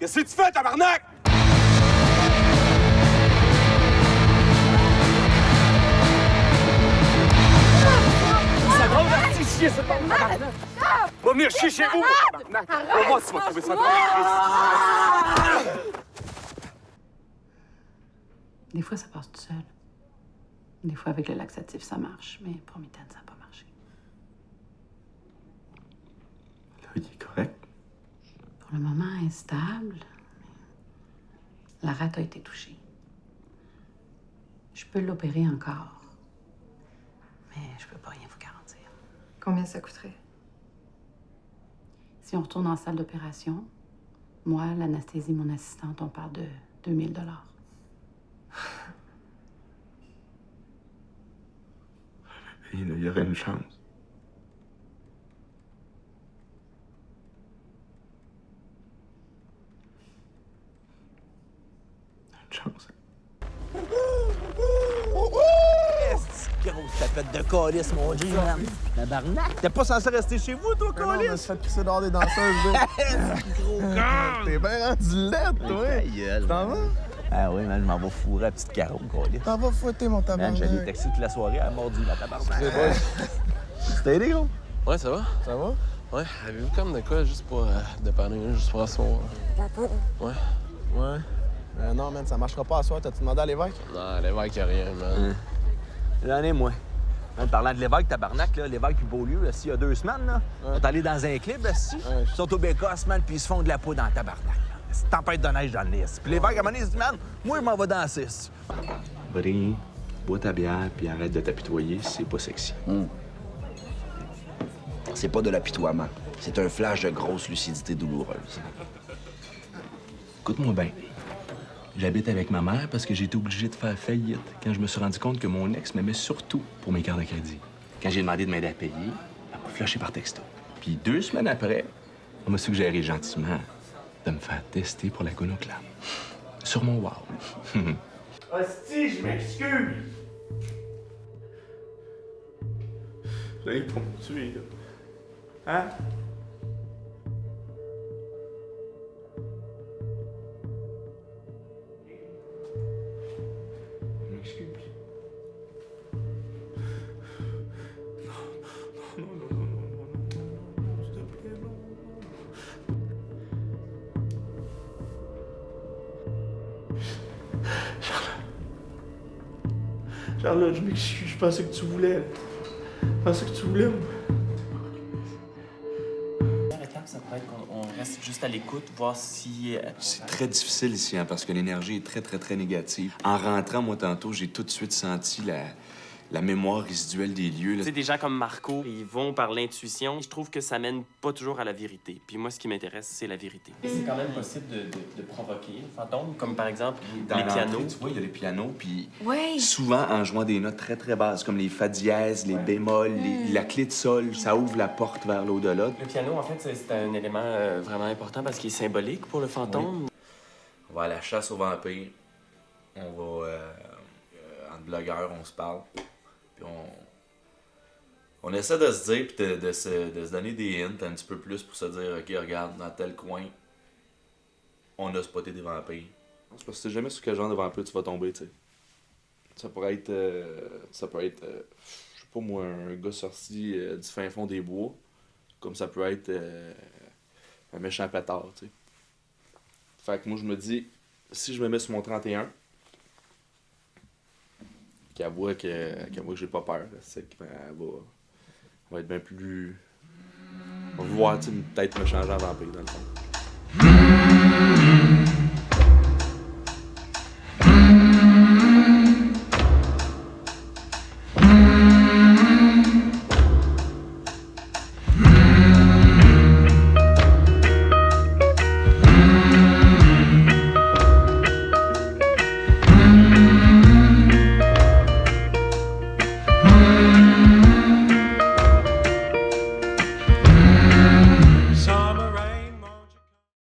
Qu'est-ce que tu fais, tabarnak? Ça va venir chier, ce tabarnak! Va venir chier chez vous, tabarnak! On va voir si tu vas trouver ça comme Des fois, ça passe tout seul. Des fois, avec le laxatif, ça marche. Mais pour Mitaine, ça n'a pas marché. Là, il est correct. Pour le moment, instable. La rate a été touchée. Je peux l'opérer encore. Mais je peux pas rien vous garantir. Combien ça coûterait? Si on retourne en salle d'opération, moi, l'anesthésie, mon assistante, on parle de 2000 $. Il y aurait une chance. Une chance. Grosse tapette de calice, mon Dieu, man. Tabarnak! T'es pas censé rester chez vous, toi, Non, mais calice? je me suis fait pisser dehors des danseuses, là. Gros con! T'es bien rendu laide, toi. Ta gueule, T'en man. vas? Ah oui, man, je m'en vais fourrer la petite Caro, calice. T'en vas fouetter, mon Man, tabarnak. j'allais taxi toute la soirée à mordu, la tabarnak. C'est bon. C'était aidé, gros? Ouais, ça va? Ça va? Ouais. Avez-vous comme de quoi juste pour dépanner, juste pour asseoir? Ouais. Ouais. Non, man, ça marchera pas à soir. T'as-tu demandé à l'évêque? Non, l'évêque, y'a rien, man. J'en ai, moi. Man, parlant de l'évêque, tabarnak, là, l'évêque puis Beaulieu, là, il y a 2 semaines, là, on est allé dans un clip, là, si. Ouais. Ils sont au bécasse, man, puis ils se font de la peau dans le tabarnak. Là. C'est une tempête de neige dans le nez. Puis l'évêque, à un moment donné, il se dit, man, moi, je m'en vais danser. Si. Brin, bois ta bière puis arrête de t'apitoyer si c'est pas sexy. C'est pas de l'apitoiement. C'est un flash de grosse lucidité douloureuse. Écoute-moi bien. J'habite avec ma mère parce que j'ai été obligé de faire faillite quand je me suis rendu compte que mon ex m'aimait surtout pour mes cartes de crédit. Quand j'ai demandé de m'aider à payer, elle m'a flashé par texto. Puis 2 semaines après, on m'a suggéré gentiment de me faire tester pour la gonoclame. Sur mon wow. Hostie, je m'excuse! J'ai pour me tuer, là. Hein? Je m'excuse. Non, s'il te plaît, non. Charlotte, je m'excuse, je pensais que tu voulais. Je pensais que tu voulais, moi. La étape, ça pourrait être qu'on reste juste à l'écoute, voir si... C'est très difficile ici, hein, parce que l'énergie est très, très, très négative. En rentrant, moi, tantôt, j'ai tout de suite senti la mémoire résiduelle des lieux. Tu Là. sais, des gens comme Marco, ils vont par l'intuition. Je trouve que ça mène pas toujours à la vérité. Puis moi, ce qui m'intéresse, c'est la vérité. Et c'est quand même possible de provoquer le fantôme, comme par exemple Dans les l'entrée, pianos. tu vois, il y a les pianos, puis Oui. souvent, en jouant des notes très, très basses, comme les fa dièses, les bémols, la clé de sol, ça ouvre la porte vers l'au-delà. Le piano, en fait, c'est un élément vraiment important parce qu'il est symbolique pour le fantôme. On va à la chasse aux vampires. On va, entre blogueurs, on se parle. Puis on essaie de se dire, puis de se donner des hints un petit peu plus pour se dire, OK, regarde, dans tel coin, on a spoté des vampires. C'est parce que tu sais jamais sur quel genre de vampire tu vas tomber, tu sais. Ça pourrait être, je sais pas moi, un gars sorti du fin fond des bois, comme ça peut être un méchant pétard, tu sais. Fait que moi, je me dis, si je me mets sur mon 31, qu'elle voit que j'ai pas peur, c'est qu'elle va être bien plus... On va voir, tu sais, peut-être me changer en vampire, dans le fond.